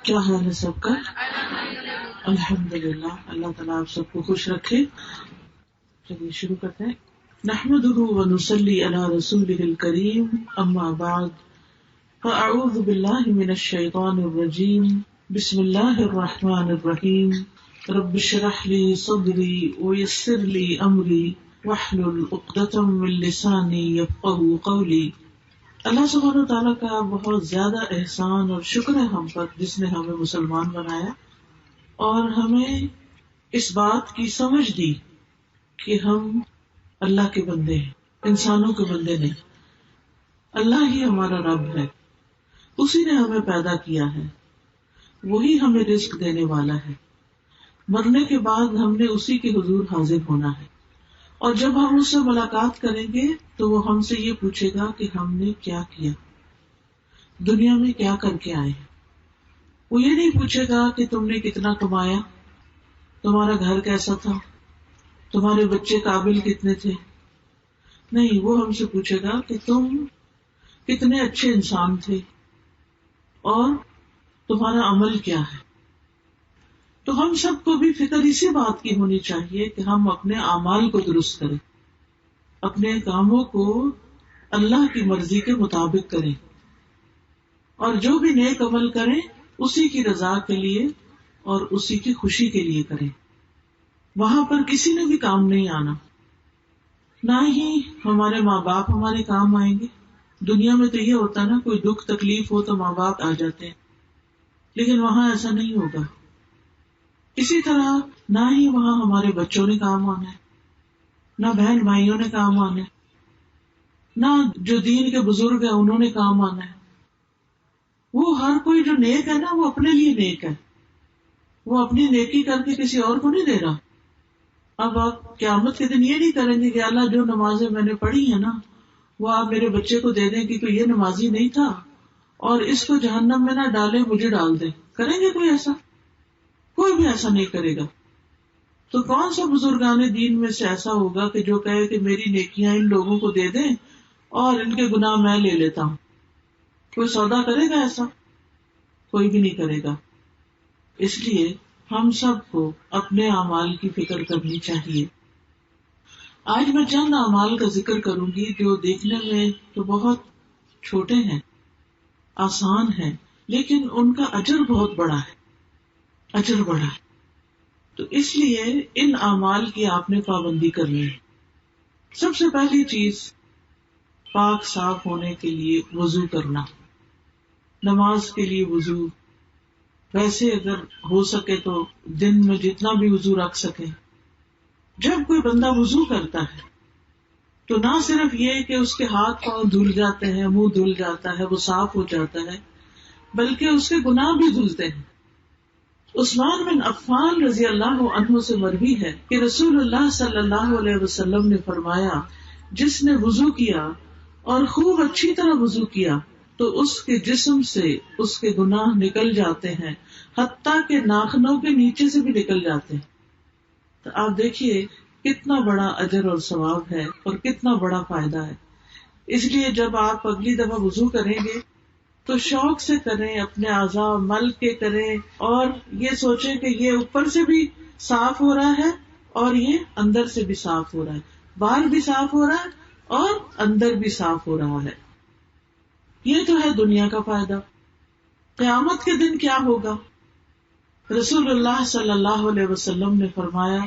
کیا حال ہے سب کا؟ الحمدللہ، اللہ تعالیٰ آپ سب کو خوش رکھے. چلیے شروع کرتے ہیں. نحمده ونصلی علی رسولہ الکریم، اما بعد فاعوذ باللہ من الشیطان الرجیم. بسم اللہ الرحمن الرحیم. رب اشرح لی صدری ویسر لی امری واحلل عقدۃ من لسانی یفقہوا قولی. اللہ سبحانہ و تعالیٰ کا بہت زیادہ احسان اور شکر ہے ہم پر، جس نے ہمیں مسلمان بنایا اور ہمیں اس بات کی سمجھ دی کہ ہم اللہ کے بندے ہیں، انسانوں کے بندے نہیں. اللہ ہی ہمارا رب ہے، اسی نے ہمیں پیدا کیا ہے، وہی ہمیں رزق دینے والا ہے. مرنے کے بعد ہم نے اسی کے حضور حاضر ہونا ہے، اور جب ہم اس سے ملاقات کریں گے تو وہ ہم سے یہ پوچھے گا کہ ہم نے کیا کیا، دنیا میں کیا کر کے آئے ہیں. وہ یہ نہیں پوچھے گا کہ تم نے کتنا کمایا، تمہارا گھر کیسا تھا، تمہارے بچے قابل کتنے تھے. نہیں، وہ ہم سے پوچھے گا کہ تم کتنے اچھے انسان تھے اور تمہارا عمل کیا ہے. تو ہم سب کو بھی فکر اسی بات کی ہونی چاہیے کہ ہم اپنے اعمال کو درست کریں، اپنے کاموں کو اللہ کی مرضی کے مطابق کریں، اور جو بھی نیک عمل کریں اسی کی رضا کے لیے اور اسی کی خوشی کے لیے کریں. وہاں پر کسی نے بھی کام نہیں آنا، نہ ہی ہمارے ماں باپ ہمارے کام آئیں گے. دنیا میں تو یہ ہوتا نا، کوئی دکھ تکلیف ہو تو ماں باپ آ جاتے ہیں، لیکن وہاں ایسا نہیں ہوگا. اسی طرح نہ ہی وہاں ہمارے بچوں نے کام آنا ہے، نہ بہن بھائیوں نے کام آنا ہے، نہ جو دین کے بزرگ ہیں انہوں نے کام آنا ہے. وہ ہر کوئی جو نیک ہے نا، وہ اپنے لیے نیک ہے، وہ اپنی نیکی کر کے کسی اور کو نہیں دے رہا. اب آپ قیامت کے دن یہ نہیں کریں گے کہ اللہ جو نمازیں میں نے پڑھی ہیں نا وہ آپ میرے بچے کو دے دیں کہ کوئی یہ نمازی نہیں تھا اور اس کو جہنم میں نہ ڈالے، مجھے ڈال دیں. کریں گے کوئی ایسا؟ کوئی بھی ایسا نہیں کرے گا. تو کون سا بزرگان دین میں سے ایسا ہوگا کہ جو کہے کہ میری نیکیاں ان لوگوں کو دے دیں اور ان کے گناہ میں لے لیتا ہوں؟ کوئی سودا کرے گا ایسا؟ کوئی بھی نہیں کرے گا. اس لیے ہم سب کو اپنے اعمال کی فکر کرنی چاہیے. آج میں چند اعمال کا ذکر کروں گی جو دیکھنے میں تو بہت چھوٹے ہیں، آسان ہیں، لیکن ان کا اجر بہت بڑا ہے، اجر بڑا ہے. تو اس لیے ان اعمال کی آپ نے پابندی کرنی ہے. سب سے پہلی چیز، پاک صاف ہونے کے لیے وضو کرنا. نماز کے لیے وضو، ویسے اگر ہو سکے تو دن میں جتنا بھی وضو رکھ سکے. جب کوئی بندہ وضو کرتا ہے تو نہ صرف یہ کہ اس کے ہاتھ پاؤں دھل جاتے ہیں، منہ دھل جاتا ہے، وہ صاف ہو جاتا ہے، بلکہ اس کے گناہ بھی دھلتے ہیں. عثمان بن عفان رضی اللہ عنہ سے مروی ہے کہ رسول اللہ صلی اللہ علیہ وسلم نے فرمایا، جس نے وضو کیا اور خوب اچھی طرح وضو کیا تو اس کے جسم سے اس کے گناہ نکل جاتے ہیں، حتیٰ کہ ناخنوں کے نیچے سے بھی نکل جاتے ہیں. تو آپ دیکھیے کتنا بڑا اجر اور ثواب ہے اور کتنا بڑا فائدہ ہے. اس لیے جب آپ اگلی دفعہ وضو کریں گے تو شوق سے کریں، اپنے اعضاء مل کے کریں، اور یہ سوچیں کہ یہ اوپر سے بھی صاف ہو رہا ہے اور یہ اندر سے بھی صاف ہو رہا ہے، باہر بھی صاف ہو رہا ہے اور اندر بھی صاف ہو رہا ہے. یہ تو ہے دنیا کا فائدہ. قیامت کے دن کیا ہوگا؟ رسول اللہ صلی اللہ علیہ وسلم نے فرمایا،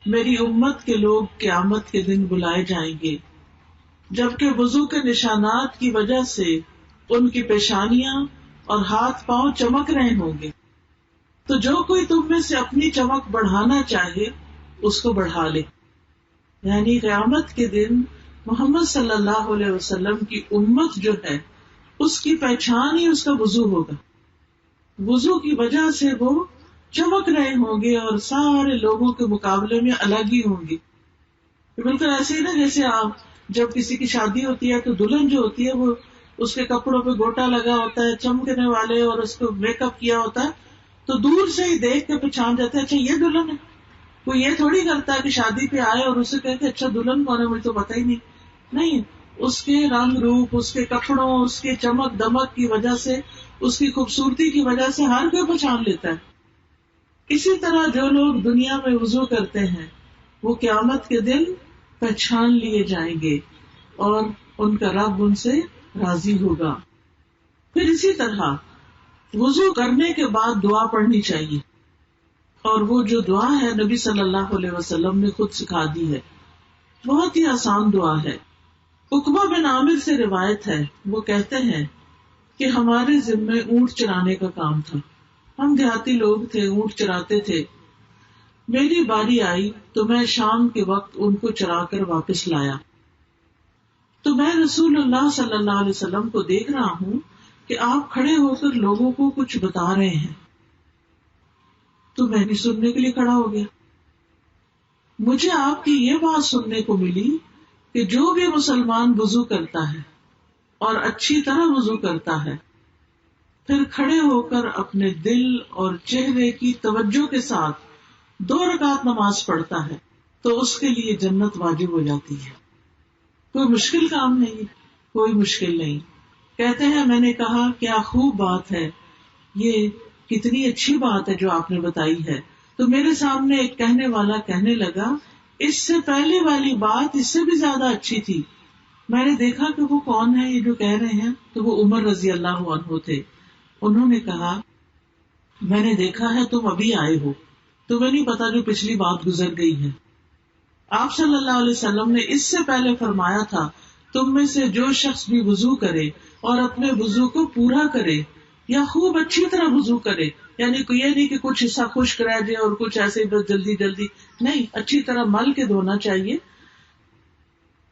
میری امت کے لوگ قیامت کے دن بلائے جائیں گے جبکہ وضو کے نشانات کی وجہ سے ان کی پیشانیاں اور ہاتھ پاؤں چمک رہے ہوں گے. تو جو کوئی تم میں سے اپنی چمک بڑھانا چاہے اس کو بڑھا لے. یعنی قیامت کے دن محمد صلی اللہ علیہ وسلم کی امت جو ہے اس کی پہچان ہی اس کا وضو ہوگا. وضو کی وجہ سے وہ چمک رہے ہوں گے اور سارے لوگوں کے مقابلے میں الگ ہی ہوں گے. بالکل ایسے ہی نا جیسے آپ جب کسی کی شادی ہوتی ہے تو دلہن جو ہوتی ہے وہ اس کے کپڑوں پہ گوٹا لگا ہوتا ہے، چمکنے والے، اور اس کو میک اپ کیا ہوتا ہے، تو دور سے ہی دیکھ کے پہچان جاتے ہیں اچھا یہ دلہن ہے. کوئی یہ تھوڑی کرتا ہے کہ شادی پہ آئے اور اسے کہے کہ اچھا دلہن کون ہے، مجھے تو پتہ ہی نہیں. اس کے رنگ روپ، اس کے کپڑوں، اس کے چمک دمک کی وجہ سے اس کی خوبصورتی کی وجہ سے ہر کوئی پہچان لیتا ہے. اسی طرح جو لوگ دنیا میں وضو کرتے ہیں وہ قیامت کے دن پہچان لیے جائیں گے اور ان کا رب ان سے راضی ہوگا. پھر اسی طرح وضو کرنے کے بعد دعا پڑھنی چاہیے، اور وہ جو دعا ہے نبی صلی اللہ علیہ وسلم نے خود سکھا دی ہے، بہت ہی آسان دعا ہے. عقبہ بن عامر سے روایت ہے، وہ کہتے ہیں کہ ہمارے ذمے اونٹ چرانے کا کام تھا. ہم دیہاتی لوگ تھے، اونٹ چراتے تھے. میری باری آئی تو میں شام کے وقت ان کو چرا کر واپس لایا تو میں رسول اللہ صلی اللہ علیہ وسلم کو دیکھ رہا ہوں کہ آپ کھڑے ہو کر لوگوں کو کچھ بتا رہے ہیں. تو میں بھی سننے کے لیے کھڑا ہو گیا. مجھے آپ کی یہ بات سننے کو ملی کہ جو بھی مسلمان وضو کرتا ہے اور اچھی طرح وضو کرتا ہے پھر کھڑے ہو کر اپنے دل اور چہرے کی توجہ کے ساتھ 2 رکعت نماز پڑھتا ہے تو اس کے لیے جنت واجب ہو جاتی ہے. کوئی مشکل کام نہیں، کوئی مشکل نہیں. کہتے ہیں میں نے کہا کیا خوب بات ہے، یہ کتنی اچھی بات ہے جو آپ نے بتائی ہے. تو میرے سامنے ایک کہنے والا کہنے لگا اس سے پہلے والی بات اس سے بھی زیادہ اچھی تھی. میں نے دیکھا کہ وہ کون ہے یہ جو کہہ رہے ہیں، تو وہ عمر رضی اللہ عنہ تھے. انہوں نے کہا میں نے دیکھا ہے تم ابھی آئے ہو، تمہیں نہیں پتا جو پچھلی بات گزر گئی ہے. آپ صلی اللہ علیہ وسلم نے اس سے پہلے فرمایا تھا تم میں سے جو شخص بھی وضو کرے اور اپنے وضو کو پورا کرے یا خوب اچھی طرح وضو کرے، یعنی یہ نہیں کہ کچھ حصہ خشک رہ جائے اور کچھ ایسے بس جلدی جلدی نہیں، اچھی طرح مل کے دھونا چاہیے.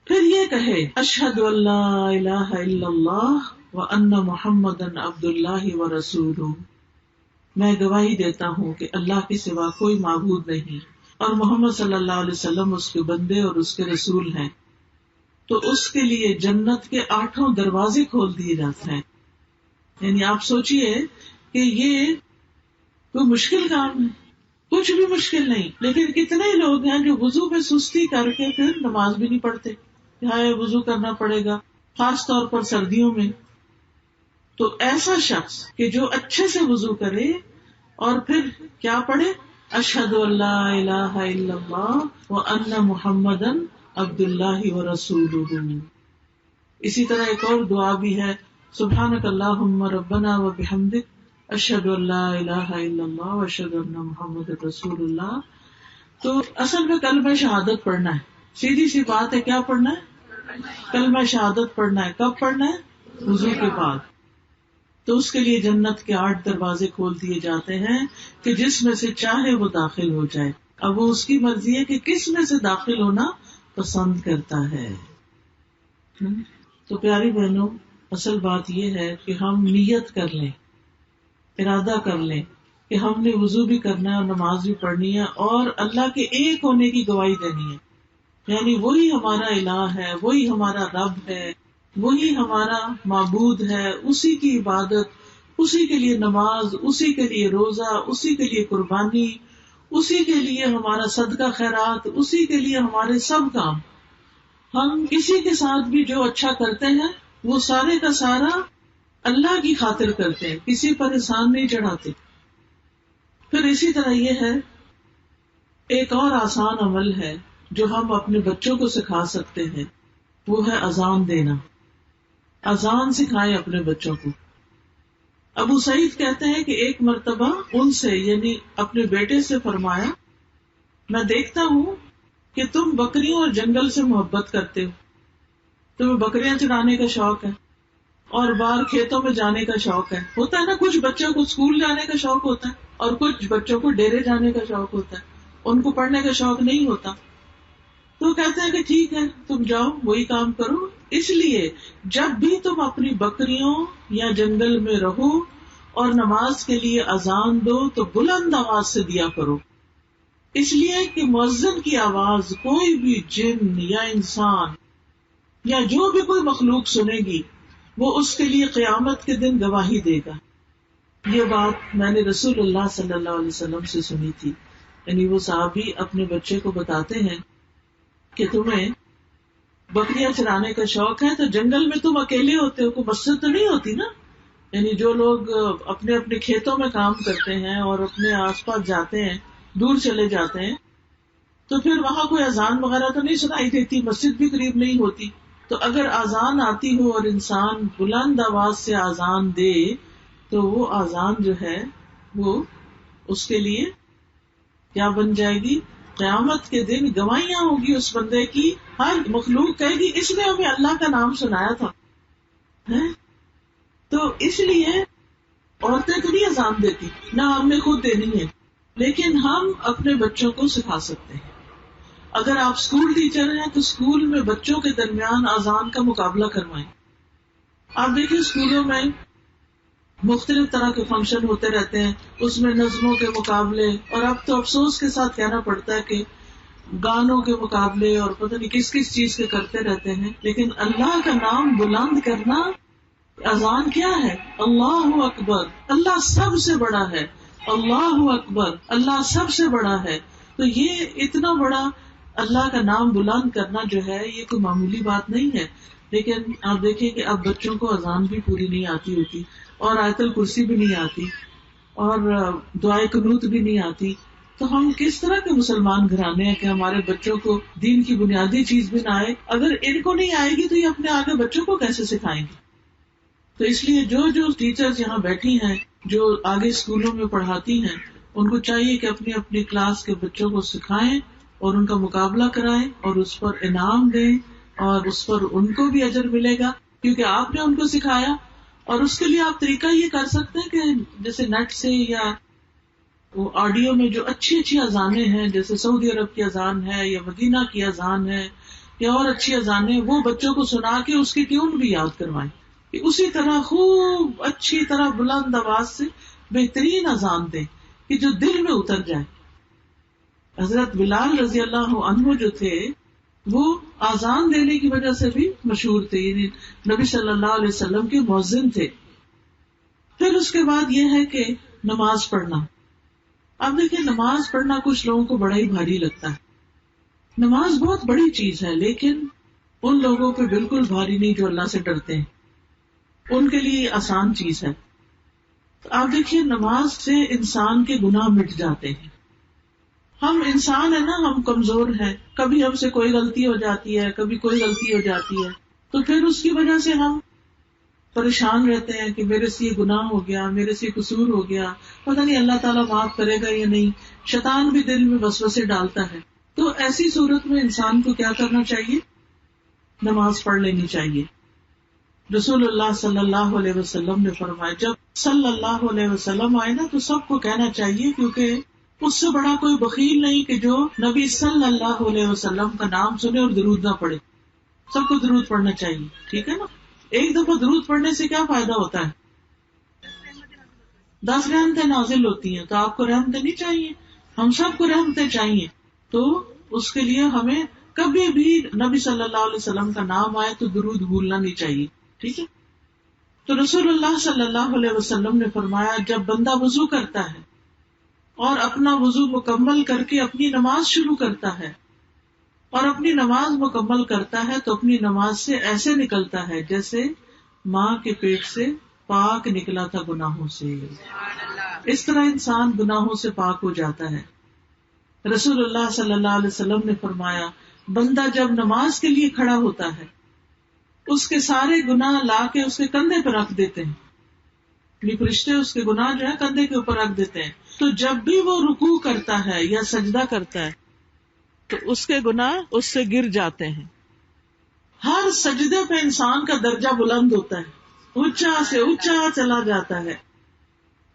پھر یہ کہے اشہد ان لا الہ الا اللہ وان محمدا عبد اللہ ورسولہ، میں گواہی دیتا ہوں کہ اللہ کے سوا کوئی معبود نہیں اور محمد صلی اللہ علیہ وسلم اس کے بندے اور اس کے رسول ہیں، تو اس کے لیے جنت کے 8 دروازے کھول دیے جاتے ہیں. یعنی آپ سوچئے کہ یہ کوئی مشکل کام ہے، کچھ بھی مشکل نہیں. لیکن کتنے لوگ ہیں جو وضو میں سستی کر کے پھر نماز بھی نہیں پڑھتے، ہائے وضو کرنا پڑے گا، خاص طور پر سردیوں میں. تو ایسا شخص کہ جو اچھے سے وضو کرے اور پھر کیا پڑھے اشہد ان لا الہ الا اللہ وان محمدا عبد اللہ ورسولہ. اسی طرح ایک اور دعا بھی ہے سبحانک اللہم ربنا وبحمدک اشہد ان لا الہ الا اللہ واشہد ان محمد رسول اللہ. تو اصل میں کلمہ شہادت پڑھنا ہے، سیدھی سی بات ہے. کیا پڑھنا ہے؟ کلمہ شہادت پڑھنا ہے. کب پڑھنا ہے؟ وضو کے بعد. تو اس کے لیے جنت کے 8 دروازے کھول دیے جاتے ہیں کہ جس میں سے چاہے وہ داخل ہو جائے. اب وہ اس کی مرضی ہے کہ کس میں سے داخل ہونا پسند کرتا ہے. تو پیاری بہنوں، اصل بات یہ ہے کہ ہم نیت کر لیں، ارادہ کر لیں کہ ہم نے وضو بھی کرنا ہے اور نماز بھی پڑھنی ہے اور اللہ کے ایک ہونے کی گواہی دینی ہے. یعنی وہی ہمارا الہ ہے، وہی ہمارا رب ہے، وہی ہمارا معبود ہے. اسی کی عبادت، اسی کے لیے نماز، اسی کے لیے روزہ، اسی کے لیے قربانی، اسی کے لیے ہمارا صدقہ خیرات، اسی کے لیے ہمارے سب کام. ہم کسی کے ساتھ بھی جو اچھا کرتے ہیں وہ سارے کا سارا اللہ کی خاطر کرتے ہیں، کسی پر احسان نہیں چڑھاتے. پھر اسی طرح یہ ہے ایک اور آسان عمل ہے جو ہم اپنے بچوں کو سکھا سکتے ہیں، وہ ہے اذان دینا. اذان سکھائیں اپنے بچوں کو. ابو سعید کہتے ہیں کہ ایک مرتبہ ان سے یعنی اپنے بیٹے سے فرمایا میں دیکھتا ہوں کہ تم بکریوں اور جنگل سے محبت کرتے ہو، تمہیں بکریاں چرانے کا شوق ہے اور باہر کھیتوں میں جانے کا شوق ہے. ہوتا ہے نا، کچھ بچوں کو اسکول جانے کا شوق ہوتا ہے اور کچھ بچوں کو ڈیرے جانے کا شوق ہوتا ہے، ان کو پڑھنے کا شوق نہیں ہوتا. تو کہتے ہیں کہ ٹھیک ہے تم جاؤ وہی کام کرو. اس لیے جب بھی تم اپنی بکریوں یا جنگل میں رہو اور نماز کے لیے اذان دو تو بلند آواز سے دیا کرو، اس لیے کہ مؤذن کی آواز کوئی بھی جن یا انسان یا جو بھی کوئی مخلوق سنے گی وہ اس کے لیے قیامت کے دن گواہی دے گا. یہ بات میں نے رسول اللہ صلی اللہ علیہ وسلم سے سنی تھی. یعنی وہ صحابی اپنے بچے کو بتاتے ہیں کہ تمہیں بکریاں چرانے کا شوق ہے تو جنگل میں تم اکیلے ہوتے ہو، کوئی مسجد تو نہیں ہوتی نا، یعنی جو لوگ اپنے اپنے کھیتوں میں کام کرتے ہیں اور اپنے آس پاس جاتے ہیں، دور چلے جاتے ہیں، تو پھر وہاں کوئی اذان وغیرہ تو نہیں سنائی دیتی، مسجد بھی قریب نہیں ہوتی. تو اگر اذان آتی ہو اور انسان بلند آواز سے اذان دے تو وہ اذان جو ہے وہ اس کے لیے کیا بن جائے گی؟ قیامت کے دن گواہیاں ہوگی اس بندے کی. ہر مخلوق کہے گی اس نے ہمیں اللہ کا نام سنایا تھا. تو اس لیے عورتیں تو نہیں اذان دیتی، نہ ہم نے خود دینی ہے، لیکن ہم اپنے بچوں کو سکھا سکتے ہیں. اگر آپ اسکول ٹیچر ہیں تو اسکول میں بچوں کے درمیان اذان کا مقابلہ کروائیں. آپ دیکھیں اسکولوں میں مختلف طرح کے فنکشن ہوتے رہتے ہیں، اس میں نظموں کے مقابلے، اور اب تو افسوس کے ساتھ کہنا پڑتا ہے کہ گانوں کے مقابلے اور پتہ نہیں کس کس چیز کے کرتے رہتے ہیں. لیکن اللہ کا نام بلند کرنا، اذان کیا ہے؟ اللہ اکبر، اللہ سب سے بڑا ہے، اللہ اکبر، اللہ سب سے بڑا ہے. تو یہ اتنا بڑا اللہ کا نام بلند کرنا جو ہے یہ کوئی معمولی بات نہیں ہے. لیکن آپ دیکھیں کہ اب بچوں کو اذان بھی پوری نہیں آتی ہوتی، اور آیت الکرسی بھی نہیں آتی، اور دعائے قنوت بھی نہیں آتی. تو ہم کس طرح کے مسلمان گھرانے ہیں کہ ہمارے بچوں کو دین کی بنیادی چیز بھی نہ آئے؟ اگر ان کو نہیں آئے گی تو یہ اپنے آگے بچوں کو کیسے سکھائیں گے؟ تو اس لیے جو ٹیچرز یہاں بیٹھی ہیں، جو آگے اسکولوں میں پڑھاتی ہیں، ان کو چاہیے کہ اپنی اپنی کلاس کے بچوں کو سکھائیں اور ان کا مقابلہ کرائیں اور اس پر انعام دیں، اور اس پر ان کو بھی اجر ملے گا کیونکہ آپ نے ان کو سکھایا. اور اس کے لیے آپ طریقہ یہ کر سکتے ہیں کہ جیسے نیٹ سے یا وہ آڈیو میں جو اچھی اچھی اذانیں ہیں، جیسے سعودی عرب کی اذان ہے یا مدینہ کی اذان ہے یا اور اچھی اذانیں، وہ بچوں کو سنا کے اس کی ٹیون بھی یاد کروائیں. اسی طرح خوب اچھی طرح بلند آواز سے بہترین اذان دیں کہ جو دل میں اتر جائے. حضرت بلال رضی اللہ عنہ جو تھے وہ اذان دینے کی وجہ سے بھی مشہور تھے، یعنی نبی صلی اللہ علیہ وسلم کے مؤذن تھے. پھر اس کے بعد یہ ہے کہ نماز پڑھنا. اب دیکھیں نماز پڑھنا کچھ لوگوں کو بڑا ہی بھاری لگتا ہے. نماز بہت بڑی چیز ہے، لیکن ان لوگوں پہ بالکل بھاری نہیں جو اللہ سے ڈرتے ہیں، ان کے لیے آسان چیز ہے. آپ دیکھیے نماز سے انسان کے گناہ مٹ جاتے ہیں. ہم انسان ہیں نا، ہم کمزور ہیں، کبھی ہم سے کوئی غلطی ہو جاتی ہے، کبھی کوئی غلطی ہو جاتی ہے، تو پھر اس کی وجہ سے ہم پریشان رہتے ہیں کہ میرے سے یہ گناہ ہو گیا، میرے سے قصور ہو گیا، پتہ نہیں اللہ تعالیٰ معاف کرے گا یا نہیں. شیطان بھی دل میں وسوسے ڈالتا ہے. تو ایسی صورت میں انسان کو کیا کرنا چاہیے؟ نماز پڑھ لینی چاہیے. رسول اللہ صلی اللہ علیہ وسلم نے فرمایا جب صلی اللہ علیہ وسلم آئے نا تو سب کو کہنا چاہیے، کیونکہ اس سے بڑا کوئی بخیل نہیں کہ جو نبی صلی اللہ علیہ وسلم کا نام سنے اور درود نہ پڑھے. سب کو درود پڑھنا چاہیے، ٹھیک ہے نا؟ ایک دفعہ درود پڑھنے سے کیا فائدہ ہوتا ہے؟ 10 رحمتیں نازل ہوتی ہیں. تو آپ کو رحمتیں نہیں چاہیے؟ ہم سب کو رحمتیں چاہیے. تو اس کے لیے ہمیں کبھی بھی نبی صلی اللہ علیہ وسلم کا نام آئے تو درود بھولنا نہیں چاہیے، ٹھیک ہے؟ تو رسول اللہ صلی اللہ علیہ وسلم نے فرمایا جب بندہ وضو کرتا ہے اور اپنا وضو مکمل کر کے اپنی نماز شروع کرتا ہے اور اپنی نماز مکمل کرتا ہے تو اپنی نماز سے ایسے نکلتا ہے جیسے ماں کے پیٹ سے پاک نکلا تھا گناہوں سے. اس طرح انسان گناہوں سے پاک ہو جاتا ہے. رسول اللہ صلی اللہ علیہ وسلم نے فرمایا بندہ جب نماز کے لیے کھڑا ہوتا ہے اس کے سارے گناہ لا کے اس کے کندھے پہ رکھ دیتے ہیں. یہ فرشتے اس کے گناہ جو ہے کندھے کے اوپر رکھ دیتے ہیں. تو جب بھی وہ رکوع کرتا ہے یا سجدہ کرتا ہے تو اس کے گناہ اس سے گر جاتے ہیں. ہر سجدے پہ انسان کا درجہ بلند ہوتا ہے، اونچا سے اونچا چلا جاتا ہے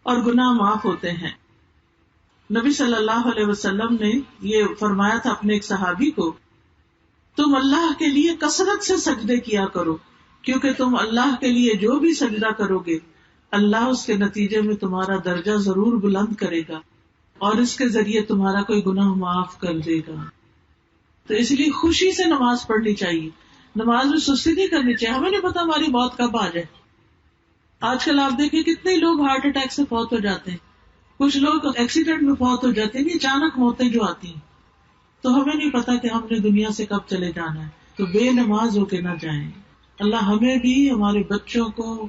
اور گناہ معاف ہوتے ہیں. نبی صلی اللہ علیہ وسلم نے یہ فرمایا تھا اپنے ایک صحابی کو تم اللہ کے لیے کثرت سے سجدے کیا کرو، کیونکہ تم اللہ کے لیے جو بھی سجدہ کرو گے اللہ اس کے نتیجے میں تمہارا درجہ ضرور بلند کرے گا اور اس کے ذریعے تمہارا کوئی گناہ معاف کر دے گا. تو اس لیے خوشی سے نماز پڑھنی چاہیے، نماز میں سستی نہیں کرنی چاہیے. ہمیں نہیں پتا ہماری موت کب آ جائے. آج کل آپ دیکھیں کتنے لوگ ہارٹ اٹیک سے فوت ہو جاتے ہیں، کچھ لوگ ایکسیڈنٹ میں فوت ہو جاتے ہیں. اچانک موتیں جو آتی ہیں تو ہمیں نہیں پتا کہ ہم نے دنیا سے کب چلے جانا ہے. تو بے نماز ہو کے نہ جائیں. اللہ ہمیں بھی، ہمارے بچوں کو،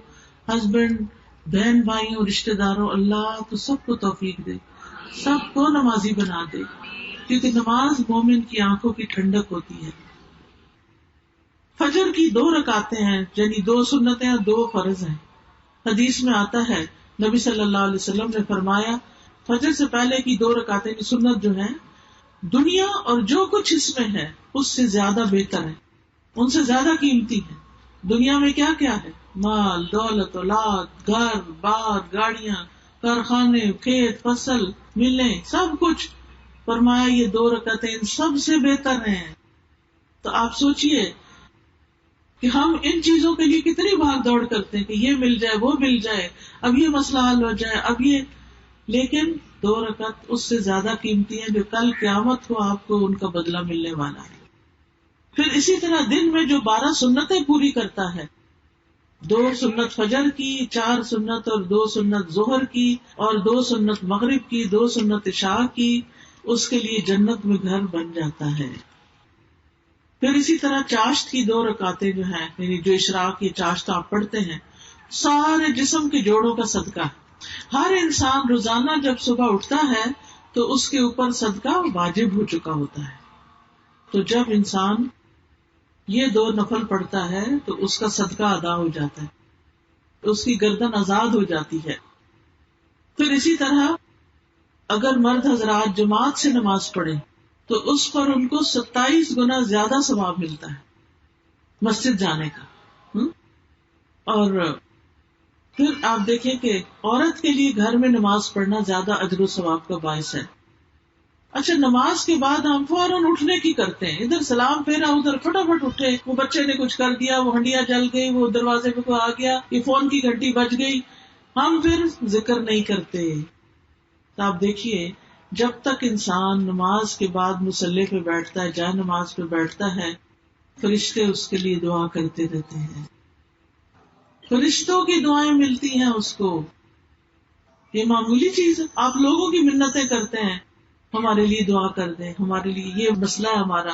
ہسبینڈ بہن بھائیوں رشتہ داروں، اللہ تو سب کو توفیق دے، سب کو نمازی بنا دے، کیونکہ نماز مومن کی آنکھوں کی ٹھنڈک ہوتی ہے۔ فجر کی 2 رکعتیں ہیں، یعنی 2 سنتیں اور 2 فرض ہیں۔ حدیث میں آتا ہے نبی صلی اللہ علیہ وسلم نے فرمایا فجر سے پہلے کی 2 رکعتیں کی سنت جو ہے دنیا اور جو کچھ اس میں ہے اس سے زیادہ بہتر ہے، ان سے زیادہ قیمتی ہے۔ دنیا میں کیا کیا ہے؟ مال، دولت، اولاد، گھر بار، گاڑیاں، کارخانے، کھیت، فصل، ملیں، سب کچھ۔ فرمایا یہ 2 رکعتیں ان سب سے بہتر ہیں۔ تو آپ سوچئے کہ ہم ان چیزوں کے لیے کتنی بھاگ دوڑ کرتے ہیں کہ یہ مل جائے، وہ مل جائے، اب یہ مسئلہ حل ہو جائے، اب یہ، لیکن 2 رکعت اس سے زیادہ قیمتی ہیں جو کل قیامت کو آپ کو ان کا بدلہ ملنے والا ہے۔ پھر اسی طرح دن میں جو 12 سنتیں پوری کرتا ہے، 2 سنت فجر کی، 4 سنت اور 2 سنت ظہر کی، اور 2 سنت مغرب کی، 2 سنت عشاء کی، اس کے لیے جنت میں گھر بن جاتا ہے۔ پھر اسی طرح چاشت کی 2 رکعتیں جو ہیں، یعنی جو اشراق کی چاشت آپ پڑھتے ہیں، سارے جسم کے جوڑوں کا صدقہ۔ ہر انسان روزانہ جب صبح اٹھتا ہے تو اس کے اوپر صدقہ واجب ہو چکا ہوتا ہے۔ تو جب انسان یہ 2 نفل پڑھتا ہے تو اس کا صدقہ ادا ہو جاتا ہے، اس کی گردن آزاد ہو جاتی ہے۔ پھر اسی طرح اگر مرد حضرات جماعت سے نماز پڑھیں تو اس پر ان کو 27 گنا زیادہ ثواب ملتا ہے مسجد جانے کا۔ اور پھر آپ دیکھیں کہ عورت کے لیے گھر میں نماز پڑھنا زیادہ اجر و ثواب کا باعث ہے۔ اچھا، نماز کے بعد ہم فوراً اٹھنے کی کرتے ہیں، ادھر سلام پھیرا، ادھر فٹافٹ اٹھے، وہ بچے نے کچھ کر دیا، وہ ہنڈیا جل گئی، وہ دروازے پہ کوئی آ گیا، یہ فون کی گھنٹی بج گئی، ہم پھر ذکر نہیں کرتے۔ تو آپ دیکھیے جب تک انسان نماز کے بعد مصلی پہ بیٹھتا ہے، جائے نماز پہ بیٹھتا ہے، فرشتے اس کے لیے دعا کرتے رہتے ہیں، فرشتوں کی دعائیں ملتی ہیں اس کو۔ یہ معمولی چیز ہے، آپ لوگوں کی منتیں کرتے ہیں ہمارے لیے دعا کر دیں، ہمارے لیے یہ مسئلہ ہے ہمارا،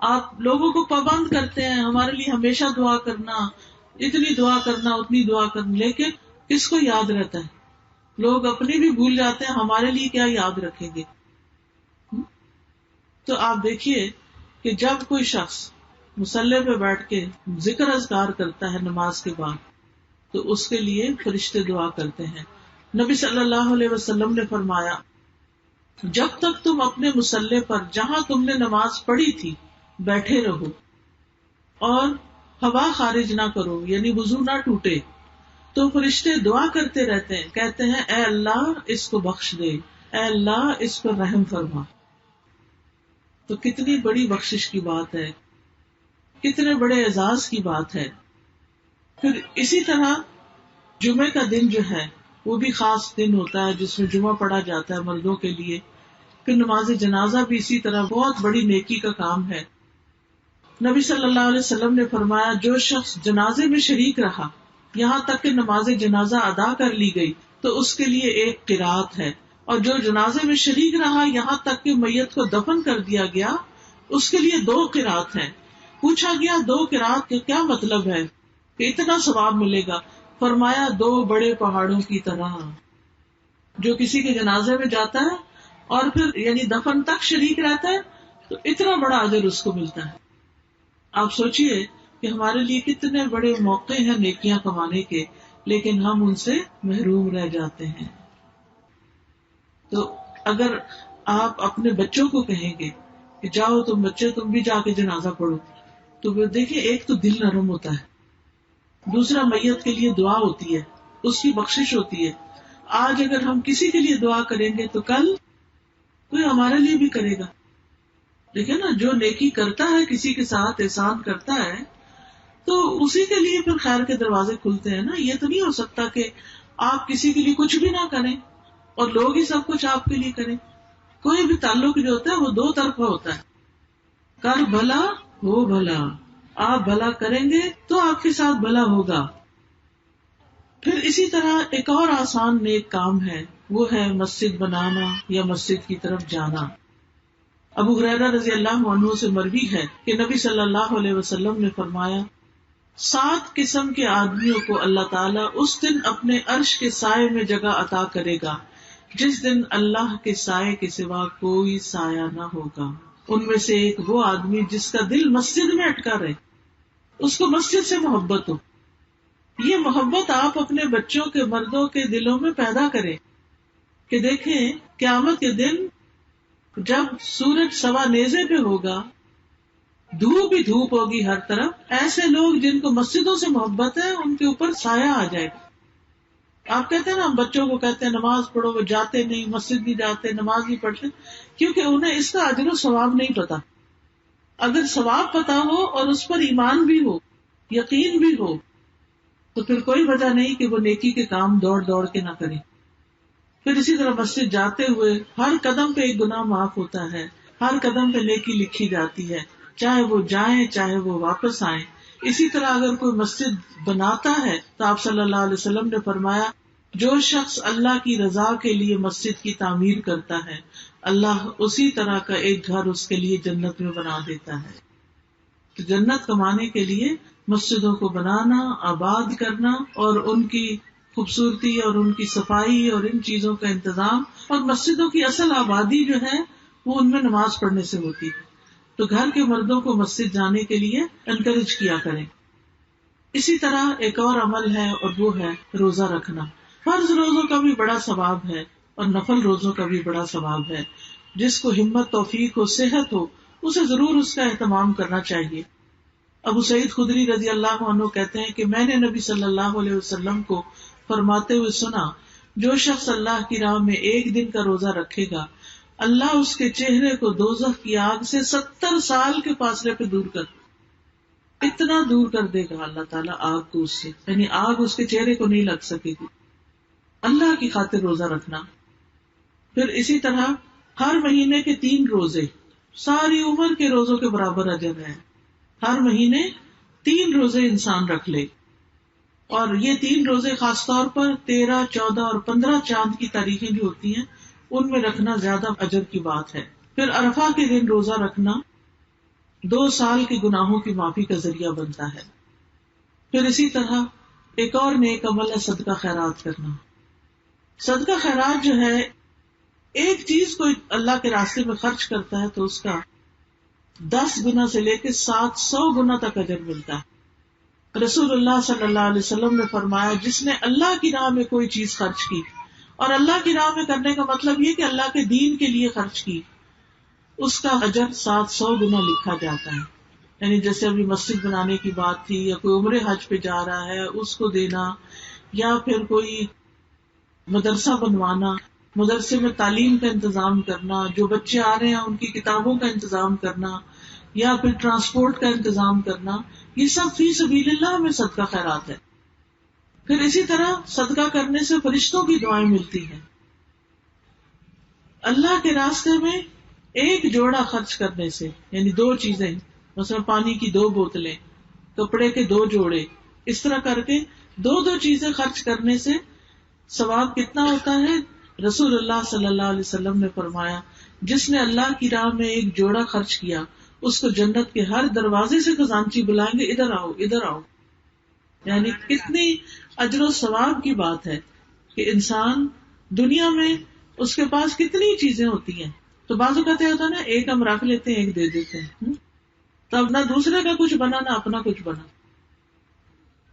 آپ لوگوں کو پابند کرتے ہیں ہمارے لیے ہمیشہ دعا کرنا، اتنی دعا کرنا، اتنی دعا کرنا، لیکن کس کو یاد رہتا ہے؟ لوگ اپنی بھی بھول جاتے ہیں، ہمارے لیے کیا یاد رکھیں گے؟ تو آپ دیکھیے کہ جب کوئی شخص مصلی پہ بیٹھ کے ذکر اذکار کرتا ہے نماز کے بعد تو اس کے لیے فرشتے دعا کرتے ہیں۔ نبی صلی اللہ علیہ وسلم نے فرمایا جب تک تم اپنے مصلی پر جہاں تم نے نماز پڑھی تھی بیٹھے رہو اور ہوا خارج نہ کرو، یعنی وضو نہ ٹوٹے، تو فرشتے دعا کرتے رہتے ہیں، کہتے ہیں اے اللہ اس کو بخش دے، اے اللہ اس پر رحم فرما۔ تو کتنی بڑی بخشش کی بات ہے، کتنے بڑے اعزاز کی بات ہے۔ پھر اسی طرح جمعے کا دن جو ہے وہ بھی خاص دن ہوتا ہے جس میں جمعہ پڑھا جاتا ہے مردوں کے لیے۔ پھر نماز جنازہ بھی اسی طرح بہت بڑی نیکی کا کام ہے۔ نبی صلی اللہ علیہ وسلم نے فرمایا جو شخص جنازے میں شریک رہا یہاں تک کہ نماز جنازہ ادا کر لی گئی تو اس کے لیے 1 قرات ہے، اور جو جنازے میں شریک رہا یہاں تک کہ میت کو دفن کر دیا گیا اس کے لیے 2 قرات ہیں۔ پوچھا گیا 2 قرات کا کیا مطلب ہے کہ اتنا ثواب ملے گا؟ فرمایا 2 بڑے پہاڑوں کی طرح۔ جو کسی کے جنازے میں جاتا ہے اور پھر یعنی دفن تک شریک رہتا ہے تو اتنا بڑا اجر اس کو ملتا ہے۔ آپ سوچئے کہ ہمارے لیے کتنے بڑے موقع ہیں نیکیاں کمانے کے، لیکن ہم ان سے محروم رہ جاتے ہیں۔ تو اگر آپ اپنے بچوں کو کہیں گے کہ جاؤ تم بچے تم بھی جا کے جنازہ پڑھو، تو وہ دیکھیں ایک تو دل نرم ہوتا ہے، دوسرا میت کے لیے دعا ہوتی ہے، اس کی بخشش ہوتی ہے۔ آج اگر ہم کسی کے لیے دعا کریں گے تو کل کوئی ہمارے لیے بھی کرے گا۔ دیکھیں نا، جو نیکی کرتا ہے کسی کے ساتھ احسان کرتا ہے تو اسی کے لیے پھر خیر کے دروازے کھلتے ہیں نا۔ یہ تو نہیں ہو سکتا کہ آپ کسی کے لیے کچھ بھی نہ کریں اور لوگ ہی سب کچھ آپ کے لیے کریں۔ کوئی بھی تعلق جو ہوتا ہے وہ 2 طرفہ ہوتا ہے، کر بھلا ہو بھلا، آپ بھلا کریں گے تو آپ کے ساتھ بھلا ہوگا۔ پھر اسی طرح ایک اور آسان نیک کام ہے، وہ ہے مسجد بنانا یا مسجد کی طرف جانا۔ ابو ہریرہ رضی اللہ عنہ سے مروی ہے کہ نبی صلی اللہ علیہ وسلم نے فرمایا 7 قسم کے آدمیوں کو اللہ تعالیٰ اس دن اپنے عرش کے سائے میں جگہ عطا کرے گا جس دن اللہ کے سائے کے سوا کوئی سایہ نہ ہوگا. ان میں سے ایک وہ آدمی جس کا دل مسجد میں اٹکا رہے، اس کو مسجد سے محبت ہو. یہ محبت آپ اپنے بچوں کے، مردوں کے دلوں میں پیدا کریں کہ دیکھیں قیامت کے دن جب سورج سوا نیزے پہ ہوگا، دھوپ ہی دھوپ ہوگی ہر طرف، ایسے لوگ جن کو مسجدوں سے محبت ہے ان کے اوپر سایہ آ جائے گا. آپ کہتے ہیں نا، ہم بچوں کو کہتے ہیں نماز پڑھو، وہ جاتے نہیں، مسجد نہیں جاتے، نماز نہیں پڑھتے، کیونکہ انہیں اس کا اجر و ثواب نہیں پتا. اگر ثواب پتا ہو اور اس پر ایمان بھی ہو، یقین بھی ہو، تو پھر کوئی وجہ نہیں کہ وہ نیکی کے کام دوڑ دوڑ کے نہ کریں. پھر اسی طرح مسجد جاتے ہوئے ہر قدم پہ ایک گناہ معاف ہوتا ہے، ہر قدم پہ نیکی لکھی جاتی ہے، چاہے وہ جائیں چاہے وہ واپس آئیں. اسی طرح اگر کوئی مسجد بناتا ہے تو آپ صلی اللہ علیہ وسلم نے فرمایا، جو شخص اللہ کی رضا کے لیے مسجد کی تعمیر کرتا ہے، اللہ اسی طرح کا ایک گھر اس کے لیے جنت میں بنا دیتا ہے. تو جنت کمانے کے لیے مسجدوں کو بنانا، آباد کرنا اور ان کی خوبصورتی اور ان کی صفائی اور ان چیزوں کا انتظام، اور مسجدوں کی اصل آبادی جو ہے وہ ان میں نماز پڑھنے سے ہوتی ہے. تو گھر کے مردوں کو مسجد جانے کے لیے انکریج کیا کریں. اسی طرح ایک اور عمل ہے اور وہ ہے روزہ رکھنا. فرض روزوں کا بھی بڑا ثواب ہے اور نفل روزوں کا بھی بڑا ثواب ہے. جس کو ہمت، توفیق ہو، صحت ہو، اسے ضرور اس کا اہتمام کرنا چاہیے. ابو سعید خدری رضی اللہ عنہ کہتے ہیں کہ میں نے نبی صلی اللہ علیہ وسلم کو فرماتے ہوئے سنا، جو شخص اللہ کی راہ میں ایک دن کا روزہ رکھے گا، اللہ اس کے چہرے کو دوزخ کی آگ سے 70 سال کے فاصلے پہ دور کر، اتنا دور کر دے گا اللہ تعالیٰ آگ کو اس سے، یعنی آگ اس کے چہرے کو نہیں لگ سکے گی. اللہ کی خاطر روزہ رکھنا. پھر اسی طرح ہر مہینے کے 3 روزے ساری عمر کے روزوں کے برابر اجر ہے. ہر مہینے 3 روزے انسان رکھ لے، اور یہ 3 روزے خاص طور پر 13، 14 اور 15 چاند کی تاریخیں جو ہوتی ہیں ان میں رکھنا زیادہ اجر کی بات ہے. پھر عرفہ کے دن روزہ رکھنا 2 سال کے گناہوں کی معافی کا ذریعہ بنتا ہے. پھر اسی طرح ایک اور نیک عمل ہے صدقہ خیرات کرنا. صدقہ خیرات جو ہے، ایک چیز کو اللہ کے راستے میں خرچ کرتا ہے تو اس کا 10 گنا سے لے کے 700 گنا تک اجر ملتا ہے. رسول اللہ صلی اللہ علیہ وسلم نے فرمایا، جس نے اللہ کی راہ میں کوئی چیز خرچ کی، اور اللہ کی راہ میں کرنے کا مطلب یہ کہ اللہ کے دین کے لیے خرچ کی، اس کا اجر 700 گنا لکھا جاتا ہے. یعنی جیسے ابھی مسجد بنانے کی بات تھی، یا کوئی عمرے حج پہ جا رہا ہے اس کو دینا، یا پھر کوئی مدرسہ بنوانا، مدرسے میں تعلیم کا انتظام کرنا، جو بچے آ رہے ہیں ان کی کتابوں کا انتظام کرنا، یا پھر ٹرانسپورٹ کا انتظام کرنا، یہ سب فی سبیل اللہ میں صدقہ خیرات ہے. پھر اسی طرح صدقہ کرنے سے فرشتوں کی دعائیں ملتی ہیں. اللہ کے راستے میں ایک جوڑا خرچ کرنے سے، یعنی 2 چیزیں، مثلا پانی کی 2 بوتلیں، کپڑے کے 2 جوڑے، اس طرح کر کے 2 چیزیں خرچ کرنے سے ثواب کتنا ہوتا ہے. رسول اللہ صلی اللہ علیہ وسلم نے فرمایا، جس نے اللہ کی راہ میں ایک جوڑا خرچ کیا، اس کو جنت کے ہر دروازے سے خزانچی بلائیں گے، ادھر آؤ ادھر آؤ. یعنی کتنی اجر و ثواب کی بات ہے کہ انسان دنیا میں اس کے پاس کتنی چیزیں ہوتی ہیں، تو بعض اوقات ہوتا ہے نا، ایک ہم رکھ لیتے ہیں، ایک دے دیتے ہیں، تب نہ دوسرے کا کچھ بنا نہ اپنا کچھ بنا.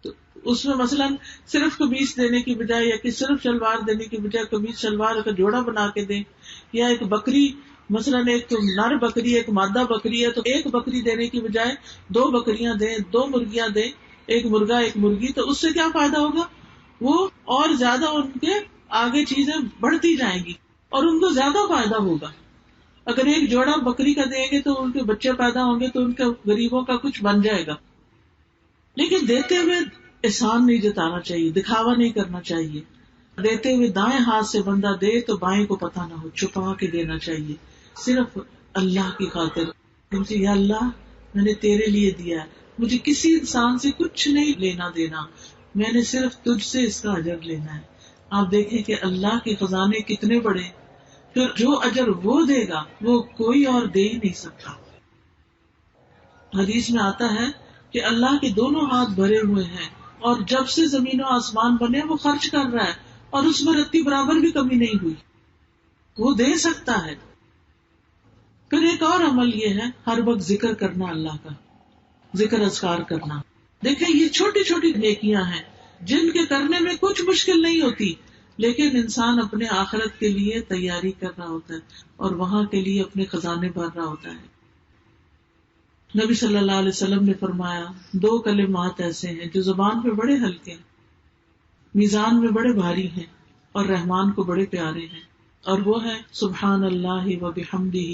تو اس میں مثلا صرف قمیص دینے کی بجائے، یا کہ صرف شلوار دینے کی بجائے قمیص شلوار کا جوڑا بنا کے دیں، یا ایک بکری، مثلا ایک نر بکری ایک مادہ بکری ہے تو ایک بکری دینے کی بجائے 2 بکریاں دیں، 2 مرغیاں دیں، ایک مرغا ایک مرغی. تو اس سے کیا فائدہ ہوگا، وہ اور زیادہ ان کے آگے چیزیں بڑھتی جائیں گی اور ان کو زیادہ فائدہ ہوگا. اگر ایک جوڑا بکری کا دیں گے تو ان کے بچے پیدا ہوں گے تو ان کے غریبوں کا کچھ بن جائے گا. لیکن دیتے ہوئے احسان نہیں جتانا چاہیے، دکھاوا نہیں کرنا چاہیے. دیتے ہوئے دائیں ہاتھ سے بندہ دے تو بائیں کو پتہ نہ ہو، چھپا کے دینا چاہیے، صرف اللہ کی خاطر. مجھے یا اللہ میں نے تیرے لیے دیا ہے، مجھے کسی انسان سے کچھ نہیں لینا دینا، میں نے صرف تجھ سے اس کا اجر لینا ہے. آپ دیکھیں کہ اللہ کے خزانے کتنے بڑے، پھر جو اجر وہ دے گا وہ کوئی اور دے ہی نہیں سکتا. حدیث میں آتا ہے کہ اللہ کے دونوں ہاتھ بھرے ہوئے ہیں اور جب سے زمین و آسمان بنے وہ خرچ کر رہا ہے اور اس میں رتی برابر بھی کمی نہیں ہوئی، وہ دے سکتا ہے. پھر ایک اور عمل یہ ہے ہر وقت ذکر کرنا، اللہ کا ذکر اذکار کرنا. دیکھیں یہ چھوٹی چھوٹی نیکیاں ہیں جن کے کرنے میں کچھ مشکل نہیں ہوتی، لیکن انسان اپنے آخرت کے لیے تیاری کر رہا ہوتا ہے اور وہاں کے لیے اپنے خزانے بھر رہا ہوتا ہے. نبی صلی اللہ علیہ وسلم نے فرمایا 2 کلمات ایسے ہیں جو زبان پہ بڑے ہلکے ہیں، میزان میں بڑے بھاری ہیں اور رحمان کو بڑے پیارے ہیں، اور وہ ہے سبحان اللہ و بحمدہ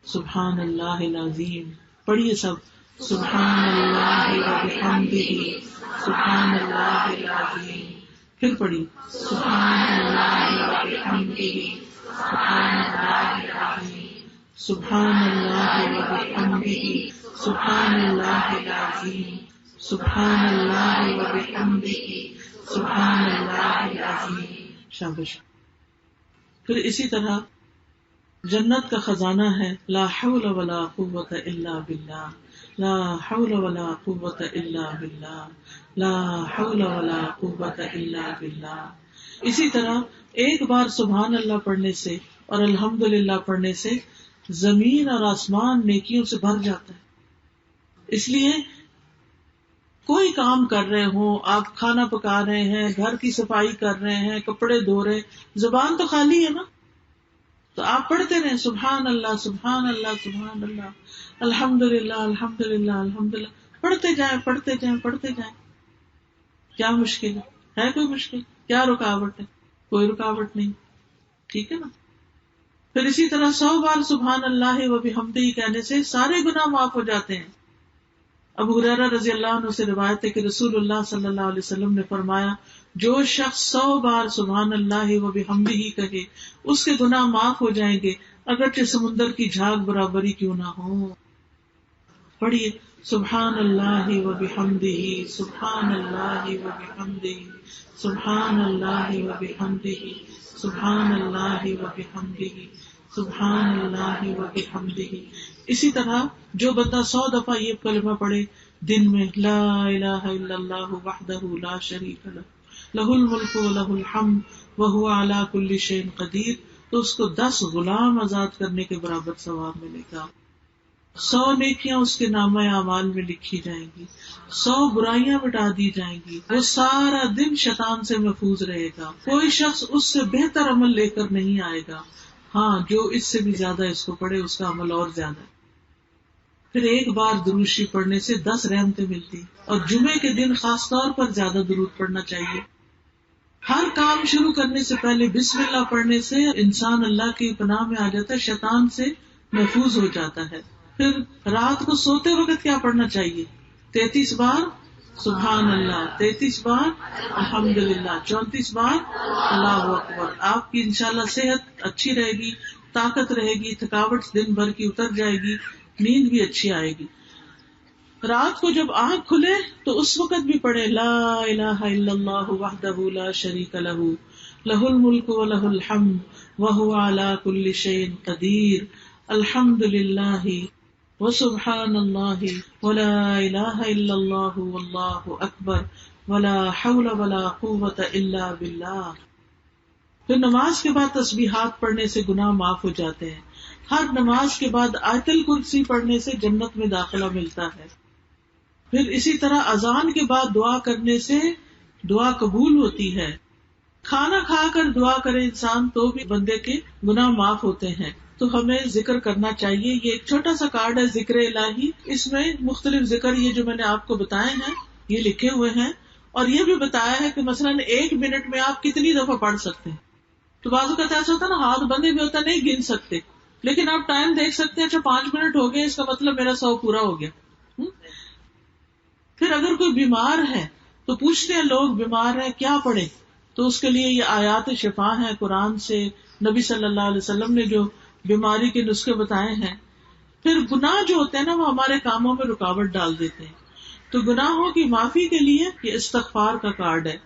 سبحان اللہ العظیم. پڑھیے سب، سبحان اللہ و بحمدہ سبحان اللہ العظیم. پھر پڑھیے سبحان اللہ و بحمدہ سبحان اللہ العظیم، سبحان اللہ و بحمدہ سبحان اللہ العظیم، سبحان اللہ و بحمدہ سبحان اللہ العظیم. شاباش. پھر اسی طرح جنت کا خزانہ ہے لا حول ولا قوت الا باللہ، لا حول ولا قوت الا باللہ، لا حول ولا قوت الا باللہ. اسی طرح ایک بار سبحان اللہ پڑھنے سے اور الحمدللہ پڑھنے سے زمین اور آسمان نیکیوں سے بھر جاتا ہے. اس لیے کوئی کام کر رہے ہوں، آپ کھانا پکا رہے ہیں، گھر کی صفائی کر رہے ہیں، کپڑے دھو رہے ہیں، زبان تو خالی ہے نا، تو آپ پڑھتے رہیں سبحان اللہ سبحان اللہ سبحان اللہ الحمدللہ الحمدللہ الحمدللہ، پڑھتے جائیں پڑھتے جائیں پڑھتے جائیں. کیا مشکل ہے کوئی مشکل؟ کیا رکاوٹ ہے؟ کوئی رکاوٹ نہیں. ٹھیک ہے نا. پھر اسی طرح 100 بار سبحان اللہ و بحمدہ کہنے سے سارے گناہ معاف ہو جاتے ہیں. ابو ہریرہ رضی اللہ عنہ سے روایت ہے کہ رسول اللہ صلی اللہ علیہ وسلم نے فرمایا جو شخص 100 بار سبحان اللہ و بحمدہ کہے اس کے گناہ معاف ہو جائیں گے اگرچہ سمندر کی جھاگ برابری کیوں نہ ہو. پڑھیے سبحان اللہ و بحمدہ سبحان اللہ و بحمدہ سبحان اللہ و بحمدہ سبحان اللہ و بحمدہ سبحان اللہ و بحمدہ. اسی طرح جو بندہ 100 دفعہ یہ کلمہ پڑھے دن میں لا الہ الا اللہ وحدہ لا شریک لہ لہ الملک و لہ الحمد وہو علی کل شیء قدیر، تو اس کو 10 غلام آزاد کرنے کے برابر ثواب ملے گا. 100 نیکیاں اس کے نامہ اعمال میں لکھی جائیں گی، 100 برائیاں مٹا دی جائیں گی. وہ سارا دن شیطان سے محفوظ رہے گا. کوئی شخص اس سے بہتر عمل لے کر نہیں آئے گا. ہاں جو اس سے بھی زیادہ اس کو پڑھے اس کا عمل اور زیادہ ہے. پھر ایک بار درود شریف پڑھنے سے 10 رحمتیں ملتی، اور جمعے کے دن خاص طور پر زیادہ درود پڑھنا چاہیے. ہر کام شروع کرنے سے پہلے بسم اللہ پڑھنے سے انسان اللہ کی پناہ میں آ جاتا ہے، شیطان سے محفوظ ہو جاتا ہے. پھر رات کو سوتے وقت کیا پڑھنا چاہیے؟ 33 بار سبحان اللہ، 33 بار الحمدللہ، 34 بار اللہ اکبر. آپ کی انشاءاللہ صحت اچھی رہے گی، طاقت رہے گی، تھکاوٹ دن بھر کی اتر جائے گی، نیند بھی اچھی آئے گی. رات کو جب آنکھ کھلے تو اس وقت بھی پڑھے لا الہ الا اللہ وحدہ لا شریک لہ لہ الملک و لہ الحمد وہو علی کل شیء قدیر الحمدللہ وسبحان اللہ ولا الہ الا اللہ واللہ اکبر ولا حول ولا قوۃ الا باللہ. پھر نماز کے بعد تسبیحات پڑھنے سے گناہ معاف ہو جاتے ہیں. ہر نماز کے بعد آیت الکرسی پڑھنے سے جنت میں داخلہ ملتا ہے. پھر اسی طرح اذان کے بعد دعا کرنے سے دعا قبول ہوتی ہے. کھانا کھا کر دعا کرے انسان تو بھی بندے کے گناہ معاف ہوتے ہیں. تو ہمیں ذکر کرنا چاہیے. یہ ایک چھوٹا سا کارڈ ہے ذکر الہی، اس میں مختلف ذکر یہ جو میں نے آپ کو بتائے ہیں یہ لکھے ہوئے ہیں، اور یہ بھی بتایا ہے کہ مثلاً 1 منٹ میں آپ کتنی دفعہ پڑھ سکتے ہیں. تو بعض اوقات ایسا ہوتا ہے نا ہاتھ بندے بھی ہوتا نہیں گن سکتے، لیکن آپ ٹائم دیکھ سکتے ہیں اچھا 5 منٹ ہو گئے، اس کا مطلب میرا 100 پورا ہو گیا. پھر اگر کوئی بیمار ہے تو پوچھتے ہیں لوگ بیمار ہے کیا پڑھے، تو اس کے لیے یہ آیات شفا ہیں قرآن سے، نبی صلی اللہ علیہ وسلم نے جو بیماری کے نسخے بتائے ہیں. پھر گناہ جو ہوتے ہیں نا وہ ہمارے کاموں میں رکاوٹ ڈال دیتے ہیں، تو گناہوں کی معافی کے لیے یہ استغفار کا کارڈ ہے.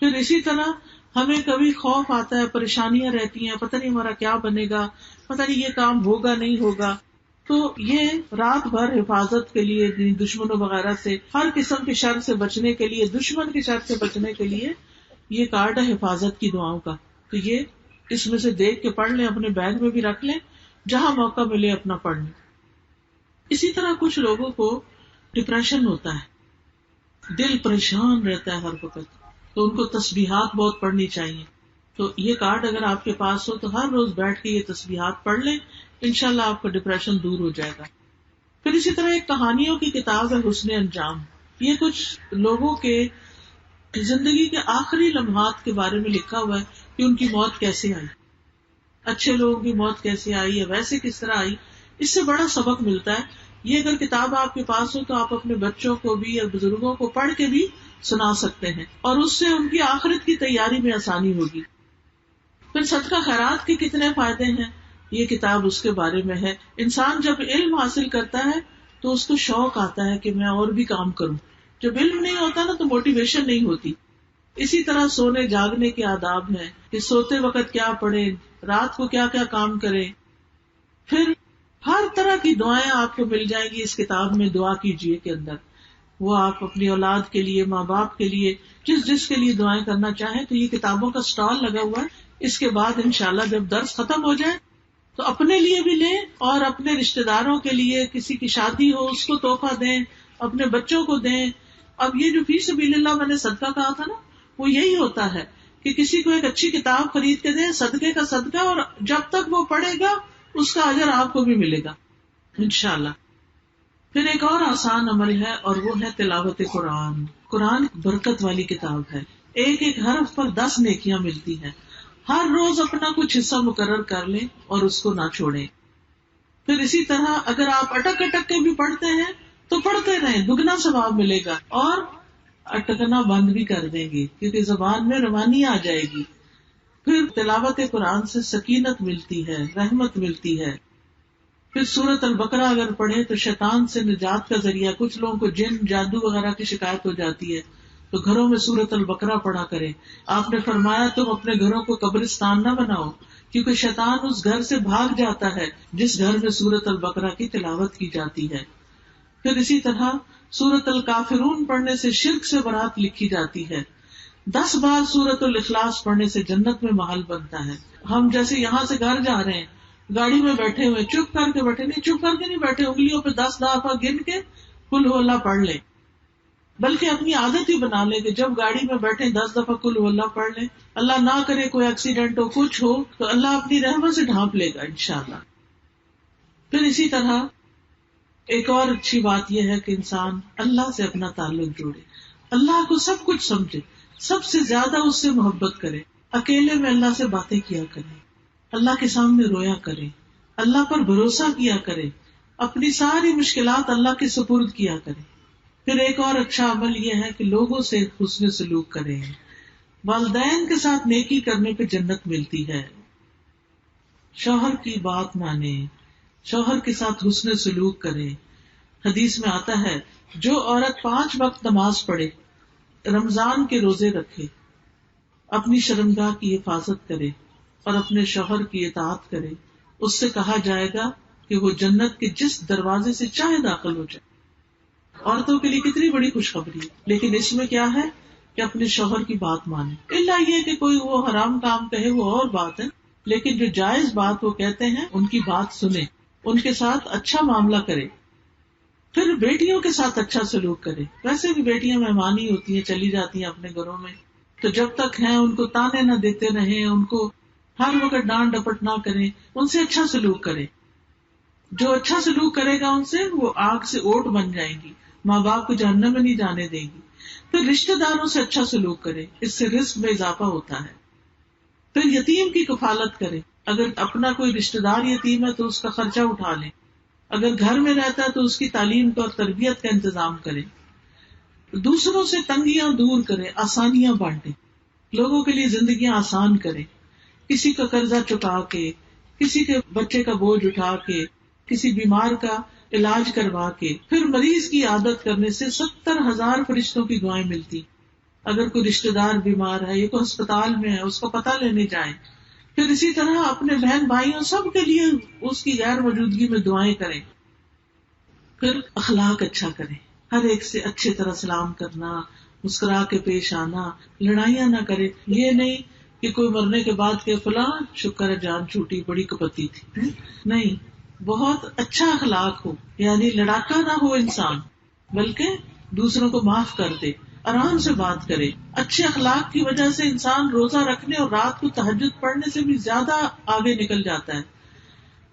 پھر اسی طرح ہمیں کبھی خوف آتا ہے، پریشانیاں رہتی ہیں، پتہ نہیں ہمارا کیا بنے گا، پتہ نہیں یہ کام ہوگا نہیں ہوگا، تو یہ رات بھر حفاظت کے لیے، دشمنوں وغیرہ سے، ہر قسم کے شر سے بچنے کے لیے، دشمن کے شر سے بچنے کے لیے یہ کارڈ ہے حفاظت کی دعاؤں کا. تو یہ اس میں سے دیکھ کے پڑھ لیں، اپنے بیگ میں بھی رکھ لیں، جہاں موقع ملے اپنا پڑھ لیں. اسی طرح کچھ لوگوں کو ڈپریشن ہوتا ہے، دل پریشان رہتا ہے ہر وقت، تو ان کو تسبیحات بہت پڑھنی چاہیے. تو یہ کارڈ اگر آپ کے پاس ہو تو ہر روز بیٹھ کے یہ تسبیحات پڑھ لیں، انشاءاللہ آپ کا ڈپریشن دور ہو جائے گا. پھر اسی طرح ایک کہانیوں کی کتاب ہے حسن انجام. یہ کچھ لوگوں کے زندگی کے آخری لمحات کے بارے میں لکھا ہوا ہے کہ ان کی موت کیسے آئی، اچھے لوگوں کی موت کیسے آئی یا ویسے کس طرح آئی. اس سے بڑا سبق ملتا ہے. یہ اگر کتاب آپ کے پاس ہو تو آپ اپنے بچوں کو بھی یا بزرگوں کو پڑھ کے بھی سنا سکتے ہیں، اور اس سے ان کی آخرت کی تیاری میں آسانی ہوگی. پھر صدقہ خیرات کے کتنے فائدے ہیں، یہ کتاب اس کے بارے میں ہے. انسان جب علم حاصل کرتا ہے تو اس کو شوق آتا ہے کہ میں اور بھی کام کروں. جب علم نہیں ہوتا نا تو موٹیویشن نہیں ہوتی. اسی طرح سونے جاگنے کے آداب ہیں کہ سوتے وقت کیا پڑھیں، رات کو کیا کیا کام کریں. پھر ہر طرح کی دعائیں آپ کو مل جائیں گی اس کتاب میں. دعا کیجیے کے اندر وہ آپ اپنی اولاد کے لیے، ماں باپ کے لیے، جس کے لیے دعائیں کرنا چاہیں. تو یہ کتابوں کا سٹال لگا ہوا ہے. اس کے بعد انشاءاللہ جب درس ختم ہو جائے تو اپنے لیے بھی لیں اور اپنے رشتہ داروں کے لیے، کسی کی شادی ہو اس کو تحفہ دیں، اپنے بچوں کو دیں. اب یہ جو فی سبیل اللہ میں نے صدقہ کہا تھا نا، وہ یہی ہوتا ہے کہ کسی کو ایک اچھی کتاب خرید کے دیں، صدقے کا صدقہ، اور جب تک وہ پڑھے گا اس کا اجر آپ کو بھی ملے گا انشاءاللہ. پھر ایک اور آسان عمل ہے اور وہ ہے تلاوت قرآن. قرآن برکت والی کتاب ہے. ایک ایک حرف پر 10 نیکیاں ملتی ہیں. ہر روز اپنا کچھ حصہ مقرر کر لیں اور اس کو نہ چھوڑیں. پھر اسی طرح اگر آپ اٹک اٹک کے بھی پڑھتے ہیں تو پڑھتے رہیں، دگنا ثواب ملے گا. اور اٹکنا بند بھی کر دیں گے کیونکہ زبان میں روانی آ جائے گی. پھر تلاوت قرآن سے سکینت ملتی ہے، رحمت ملتی ہے. پھر سورۃ البقرہ اگر پڑھیں تو شیطان سے نجات کا ذریعہ. کچھ لوگوں کو جن جادو وغیرہ کی شکایت ہو جاتی ہے تو گھروں میں سورۃ البقرہ پڑھا کریں. آپ نے فرمایا تم اپنے گھروں کو قبرستان نہ بناؤ، کیونکہ شیطان اس گھر سے بھاگ جاتا ہے جس گھر میں سورۃ البقرہ کی تلاوت کی جاتی ہے. پھر اسی طرح سورۃ الکافرون پڑھنے سے شرک سے برات لکھی جاتی ہے. 10 بار سورۃ الاخلاص پڑھنے سے جنت میں محل بنتا ہے. ہم جیسے یہاں سے گھر جا رہے ہیں، گاڑی میں بیٹھے ہوئے چپ کر کے بیٹھے، نہیں چپ کر کے نہیں بیٹھے، انگلیوں پہ 10 دفعہ گن کے قل ہو اللہ پڑھ لیں. بلکہ اپنی عادت ہی بنا لیں کہ جب گاڑی میں بیٹھے 10 دفعہ قل ہو اللہ پڑھ لیں. اللہ نہ کرے کوئی ایکسیڈنٹ ہو، کچھ ہو، تو اللہ اپنی رحمت سے ڈھانپ لے گا انشاءاللہ. پھر اسی طرح ایک اور اچھی بات یہ ہے کہ انسان اللہ سے اپنا تعلق جوڑے، اللہ کو سب کچھ سمجھے، سب سے زیادہ اس سے محبت کرے. اکیلے میں اللہ سے باتیں کیا کرے، اللہ کے سامنے رویا کرے، اللہ پر بھروسہ کیا کرے، اپنی ساری مشکلات اللہ کے سپرد کیا کرے. پھر ایک اور اچھا عمل یہ ہے کہ لوگوں سے حسن سلوک کریں. والدین کے ساتھ نیکی کرنے پہ جنت ملتی ہے. شوہر کی بات مانے، شوہر کے ساتھ حسن سلوک کرے. حدیث میں آتا ہے جو عورت 5 وقت نماز پڑھے، رمضان کے روزے رکھے، اپنی شرمگاہ کی حفاظت کرے اور اپنے شوہر کی اطاعت کرے، اس سے کہا جائے گا کہ وہ جنت کے جس دروازے سے چاہے داخل ہو جائے. عورتوں کے لیے کتنی بڑی خوشخبری ہے. لیکن اس میں کیا ہے کہ اپنے شوہر کی بات مانے. الا یہ کہ کوئی وہ حرام کام کہے وہ اور بات ہے، لیکن جو جائز بات وہ کہتے ہیں ان کی بات سنیں، ان کے ساتھ اچھا معاملہ کرے. پھر بیٹیوں کے ساتھ اچھا سلوک کرے. ویسے بھی بیٹیاں مہمان ہی ہوتی ہیں، چلی جاتی ہیں اپنے گھروں میں، تو جب تک ہیں ان کو تانے نہ دیتے رہیں، ان کو ہر وقت ڈانٹ ڈپٹ نہ کریں، ان سے اچھا سلوک کرے. جو اچھا سلوک کرے گا ان سے، وہ آگ سے اوٹ بن جائیں گی، ماں باپ کو جہنم میں نہیں جانے دے گی. پھر رشتہ داروں سے اچھا سلوک کرے، اس سے رزق میں اضافہ ہوتا ہے. پھر یتیم کی کفالت کرے. اگر اپنا کوئی رشتہ دار یتیم ہے تو اس کا خرچہ اٹھا لے. اگر گھر میں رہتا ہے تو اس کی تعلیم کا اور تربیت کا انتظام کرے. دوسروں سے تنگیاں دور کرے، آسانیاں بانٹے، لوگوں کے لیے زندگیاں آسان کرے. کسی کا قرضہ چکا کے، کسی کے بچے کا بوجھ اٹھا کے، کسی بیمار کا علاج کروا کے. پھر مریض کی عادت کرنے سے 70,000 فرشتوں کی دعائیں ملتی. اگر کوئی رشتہ دار بیمار ہے یا کوئی ہسپتال میں ہے، اس کو پتہ لینے جائیں پھر اسی طرح اپنے بہن بھائیوں سب کے لیے اس کی غیر موجودگی میں دعائیں کریں. پھر اخلاق اچھا کریں، ہر ایک سے اچھی طرح سلام کرنا، مسکرا کے پیش آنا، لڑائیاں نہ کرے. یہ نہیں کہ کوئی مرنے کے بعد کہ فلاں شکر ہے جان چھوٹی، بڑی کپتی تھی. نہیں، بہت اچھا اخلاق ہو، یعنی لڑاکا نہ ہو انسان، بلکہ دوسروں کو معاف کر دے، آرام سے بات کرے. اچھے اخلاق کی وجہ سے انسان روزہ رکھنے اور رات کو تہجد پڑھنے سے بھی زیادہ آگے نکل جاتا ہے.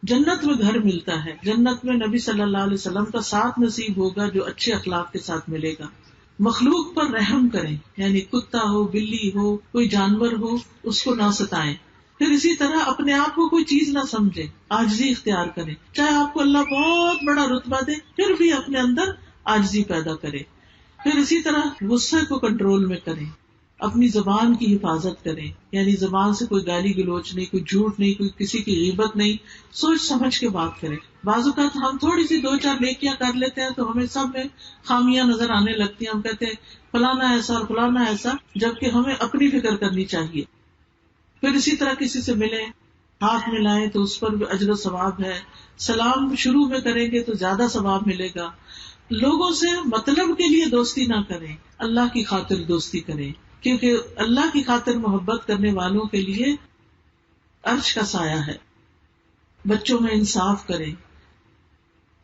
جنت میں گھر ملتا ہے، جنت میں نبی صلی اللہ علیہ وسلم کا ساتھ نصیب ہوگا جو اچھے اخلاق کے ساتھ ملے گا. مخلوق پر رحم کریں، یعنی کتا ہو، بلی ہو، کوئی جانور ہو، اس کو نہ ستائیں. پھر اسی طرح اپنے آپ کو کوئی چیز نہ سمجھے، عاجزی اختیار کریں. چاہے آپ کو اللہ بہت بڑا رتبہ دے، پھر بھی اپنے اندر عاجزی پیدا کرے. پھر اسی طرح غصے کو کنٹرول میں کریں، اپنی زبان کی حفاظت کریں، یعنی زبان سے کوئی گالی گلوچ نہیں، کوئی جھوٹ نہیں، کوئی کسی کی غیبت نہیں، سوچ سمجھ کے بات کریں. بعض اوقات ہم تھوڑی سی 2-4 نیکیاں کر لیتے ہیں تو ہمیں سب میں خامیاں نظر آنے لگتی ہیں. ہم کہتے ہیں فلانا ایسا اور فلانا ایسا، جبکہ ہمیں اپنی فکر کرنی چاہیے. پھر اسی طرح کسی سے ملیں، ہاتھ ملائیں تو اس پر بھی اجر و ثواب ہے. سلام شروع میں کریں گے تو زیادہ ثواب ملے گا. لوگوں سے مطلب کے لیے دوستی نہ کریں، اللہ کی خاطر دوستی کریں، کیونکہ اللہ کی خاطر محبت کرنے والوں کے لیے عرش کا سایہ ہے. بچوں میں انصاف کریں،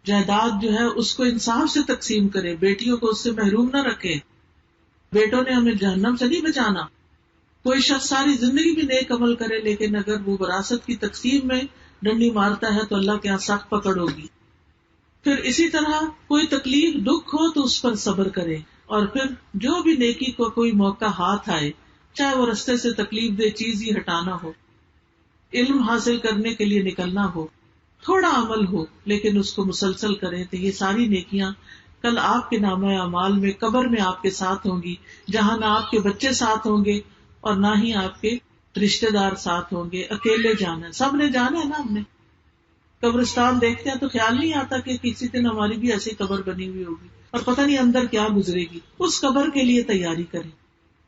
جائیداد جو ہے اس کو انصاف سے تقسیم کریں، بیٹیوں کو اس سے محروم نہ رکھیں. بیٹوں نے ہمیں جہنم سے نہیں بچانا. کوئی شخص ساری زندگی بھی نیک عمل کرے لیکن اگر وہ وراثت کی تقسیم میں ڈنڈی مارتا ہے تو اللہ کے یہاں سخت پکڑ ہوگی. پھر اسی طرح کوئی تکلیف دکھ ہو تو اس پر صبر کرے، اور پھر جو بھی نیکی کو کوئی موقع ہاتھ آئے، چاہے وہ رستے سے تکلیف دہ چیز ہی ہٹانا ہو، علم حاصل کرنے کے لیے نکلنا ہو، تھوڑا عمل ہو لیکن اس کو مسلسل کریں، تو یہ ساری نیکیاں کل آپ کے نامہ اعمال میں قبر میں آپ کے ساتھ ہوں گی، جہاں نہ آپ کے بچے ساتھ ہوں گے اور نہ ہی آپ کے رشتے دار ساتھ ہوں گے. اکیلے جانا ہے، سب نے جانا ہے نا. ہم نے قبرستان دیکھتے ہیں تو خیال نہیں آتا کہ کسی دن ہماری بھی ایسی قبر بنی ہوئی ہوگی اور پتہ نہیں اندر کیا گزرے گی. اس قبر کے لیے تیاری کریں،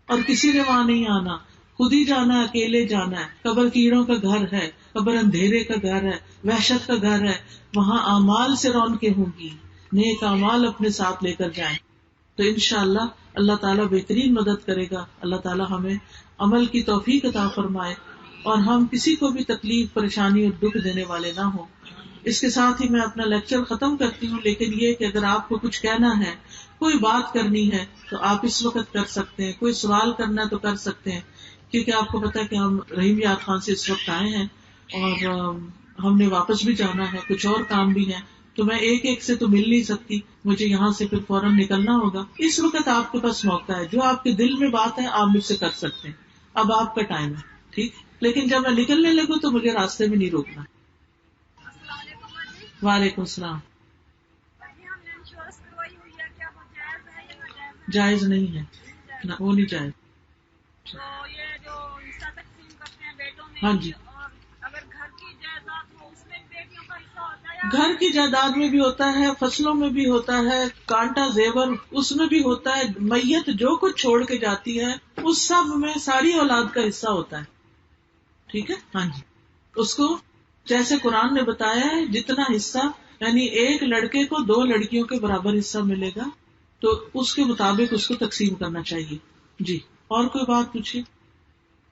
اور کسی نے وہاں نہیں آنا، خود ہی جانا ہے، اکیلے جانا ہے. قبر کیڑوں کا گھر ہے، قبر اندھیرے کا گھر ہے، وحشت کا گھر ہے. وہاں اعمال سے رونقیں ہوں گی، نیک اعمال اپنے ساتھ لے کر جائیں تو انشاءاللہ اللہ تعالیٰ بہترین مدد کرے گا. اللہ تعالیٰ ہمیں عمل کی توفیق عطا فرمائے اور ہم کسی کو بھی تکلیف، پریشانی اور دکھ دینے والے نہ ہوں. اس کے ساتھ ہی میں اپنا لیکچر ختم کرتی ہوں، لیکن یہ کہ اگر آپ کو کچھ کہنا ہے، کوئی بات کرنی ہے تو آپ اس وقت کر سکتے ہیں. کوئی سوال کرنا ہے تو کر سکتے ہیں، کیونکہ آپ کو پتا ہے کہ ہم رحیم یاد خان سے اس وقت آئے ہیں اور ہم نے واپس بھی جانا ہے، کچھ اور کام بھی ہے، تو میں ایک سے تو مل نہیں سکتی، مجھے یہاں سے پھر فوراً نکلنا ہوگا. اس وقت آپ کے پاس موقع ہے، جو آپ کے دل میں بات ہے آپ مجھ سے کر سکتے ہیں. اب آپ کا ٹائم ہے، ٹھیک. لیکن جب میں نکلنے لگوں تو مجھے راستے میں نہیں روکنا. وعلیکم السلام. جائز نہیں ہے، نہ وہ نہیں جائز. ہاں جی، گھر کی جائیداد میں بھی ہوتا ہے، فصلوں میں بھی ہوتا ہے، کانٹا زیور اس میں بھی ہوتا ہے. میت جو کچھ چھوڑ کے جاتی ہے اس سب میں ساری اولاد کا حصہ ہوتا ہے. ٹھیک ہے، ہاں جی. اس کو جیسے قرآن نے بتایا ہے جتنا حصہ، یعنی ایک لڑکے کو 2 لڑکیوں کے برابر حصہ ملے گا تو اس کے مطابق اس کو تقسیم کرنا چاہیے. جی، اور کوئی بات پوچھیے.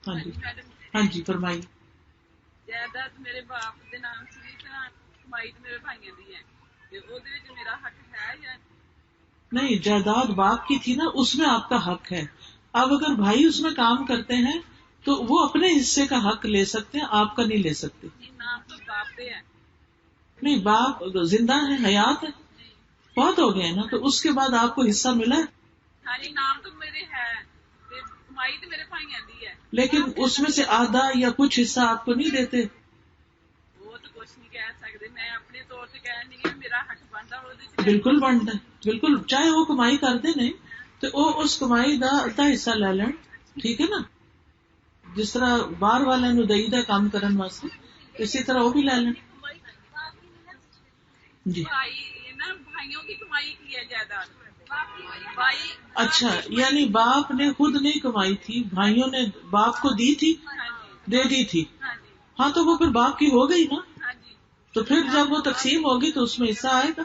ہاں جی، ہاں جی، فرمائیے. جائیداد میرے باپ کے نام سے کمائی تو میرے بھائیوں دی ہے، میرا حق ہے یا نہیں؟ جائیداد باپ کی تھی نا، اس میں آپ کا حق ہے. اب اگر بھائی اس میں کام کرتے ہیں تو وہ اپنے حصے کا حق لے سکتے ہیں، آپ کا نہیں لے سکتے. نام تو باپ پہ ہے. نہیں، باپ زندہ ہے، حیات ہے، بہت ہو گئے نا، تو اس کے بعد آپ کو حصہ ملا ہے. ہاں جی، نام تو میرے ہے، کمائی تو میرے بھائیوں دی ہے، لیکن اس میں سے آدھا یا کچھ حصہ آپ کو نہیں دیتے. وہ تو کچھ نہیں کہہ سکتے. میں اپنے طور سے کہہ نہیں ہے، میرا حق بنتا ہے. بالکل بنتا ہے، بالکل. چاہے وہ کمائی کرتے نہیں تو وہ اس کمائی کا آدھا حصہ لے لیں، ٹھیک ہے نا. جس طرح باہر والے نو دئی دا کام کرن واسطے، اسی طرح وہ بھی لے لیں. جی، بھائیوں کی کمائی کی ہے جائیداد. بھائی اچھا، یعنی باپ نے خود نہیں کمائی تھی، بھائیوں نے باپ کو دی تھی، دے دی تھی. ہاں تو وہ پھر باپ کی ہو گئی نا، ہاں جی، تو پھر جب وہ تقسیم ہوگی تو اس میں حصہ آئے گا،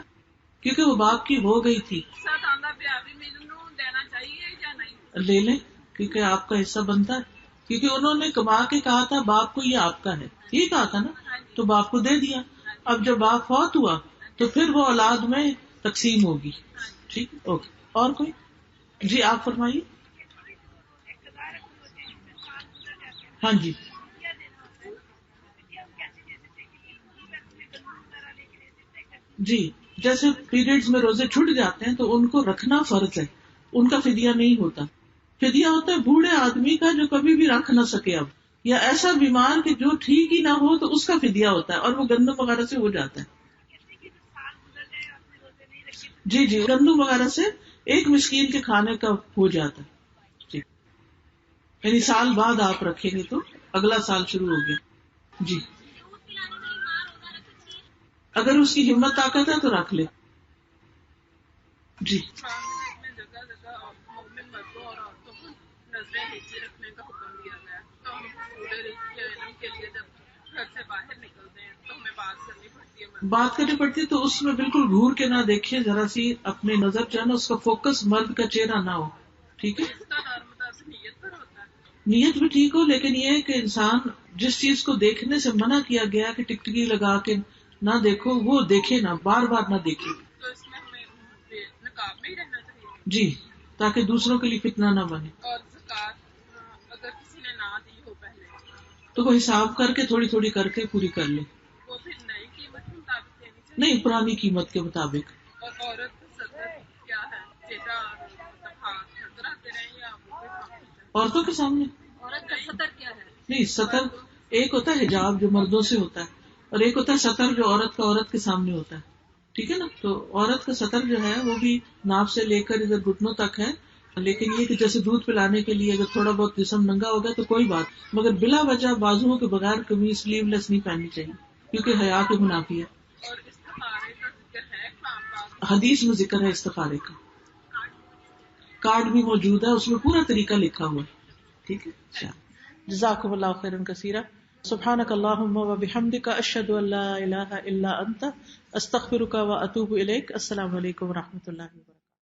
کیونکہ وہ باپ کی ہو گئی تھی. ساتھ آندہ پیا بھی مینوں دینا چاہیے یا نہیں؟ لے لیں، کیونکہ آپ کا حصہ بنتا ہے، کیونکہ انہوں نے کما کے کہا تھا باپ کو یہ آپ کا ہے، یہ کہا تھا نا، ہاں جی، تو باپ کو دے دیا. اب جب باپ فوت ہوا تو پھر وہ اولاد میں تقسیم ہوگی. ہاں جی. ٹھیک، اوکے. اور کوئی؟ جی آپ فرمائیے. ہاں جی. جی، جیسے پیریڈز میں روزے چھوٹ جاتے ہیں تو ان کو رکھنا فرض ہے، ان کا فدیہ نہیں ہوتا. فدیہ ہوتا ہے بوڑھے آدمی کا جو کبھی بھی رکھ نہ سکے اب، یا ایسا بیمار کہ جو ٹھیک ہی نہ ہو تو اس کا فدیہ ہوتا ہے، اور وہ گندم وغیرہ سے ہو جاتا ہے. جی جی، گندم وغیرہ سے ایک مسکین کے کھانے کا ہو جاتا ہے. جی، یعنی سال بعد آپ رکھیں گے تو اگلا سال شروع ہو گیا. جی، اگر اس کی ہمت طاقت ہے تو رکھ لے. جی میں جگہ جگہ مومن مردوں اور عورتوں کو نظریں نیچے رکھنے کا حکم دیا گیا ہے. تو ہم پورے علم کے لیے جب گھر سے باہر نکلتے ہیں تو ہمیں بات کرنی پڑتی ہے. بات کرنی پڑتی ہے تو اس میں بالکل گھور کے نہ دیکھیں، ذرا سی اپنی نظر جو ہے نا اس کا فوکس مرد کا چہرہ نہ ہو. ٹھیک ہے، اس کا دار مدار نیت پر ہوتا ہے. نیت بھی ٹھیک ہو، لیکن یہ ہے کہ انسان جس چیز کو دیکھنے سے منع کیا گیا کہ ٹکٹکی لگا کے نہ دیکھو، وہ دیکھے نہ، بار بار نہ دیکھے. تو اس میں ہمیں نقاب میں ہی رہنا چاہیے. جی، تاکہ دوسروں کے لیے فتنہ نہ بنے. اور زکوٰۃ اگر کسی نے نہ دی ہو پہلے تو وہ حساب کر کے تھوڑی تھوڑی کر کے پوری کر لے. وہ پھر نئی قیمت کے مطابق دینی چاہیے. نہیں، پرانی قیمت کے مطابق. اور عورت کا سطر کیا ہے؟ چہرہ اور ہاتھ نظر آتے رہے یا وہ کوئی کام؟ عورتوں کے سامنے عورت کا سطر کیا ہے؟ نہیں، سطر ایک ہوتا ہے حجاب جو مردوں سے ہوتا ہے، اور ایک ہوتا ہے سطر جو عورت کا عورت کے سامنے ہوتا ہے. ٹھیک ہے نا، تو عورت کا سطر جو ہے وہ بھی ناپ سے لے کر ادھر گھٹنوں تک ہے، لیکن یہ کہ جیسے دودھ پلانے کے لیے اگر تھوڑا بہت جسم ننگا ہو گیا تو کوئی بات، مگر بلا وجہ بازوؤں کے بغیر قمیض سلیو لیس نہیں پہننی چاہیے، کیونکہ حیا کے منافی ہے. اور استخارے کا ذکر ہے کلام پاک؟ حدیث میں ذکر ہے استخارے کا، کارڈ بھی موجود ہے، اس میں پورا طریقہ لکھا ہوا ہے. ٹھیک ہے، جزاکم اللہ خیرا کثیرا. سبحانک اللہم و بحمدک، اشہد ان لا الہ الا انت، استغفرک و اتوب الیک. السلام علیکم و رحمۃ اللہ وبرکاتہ.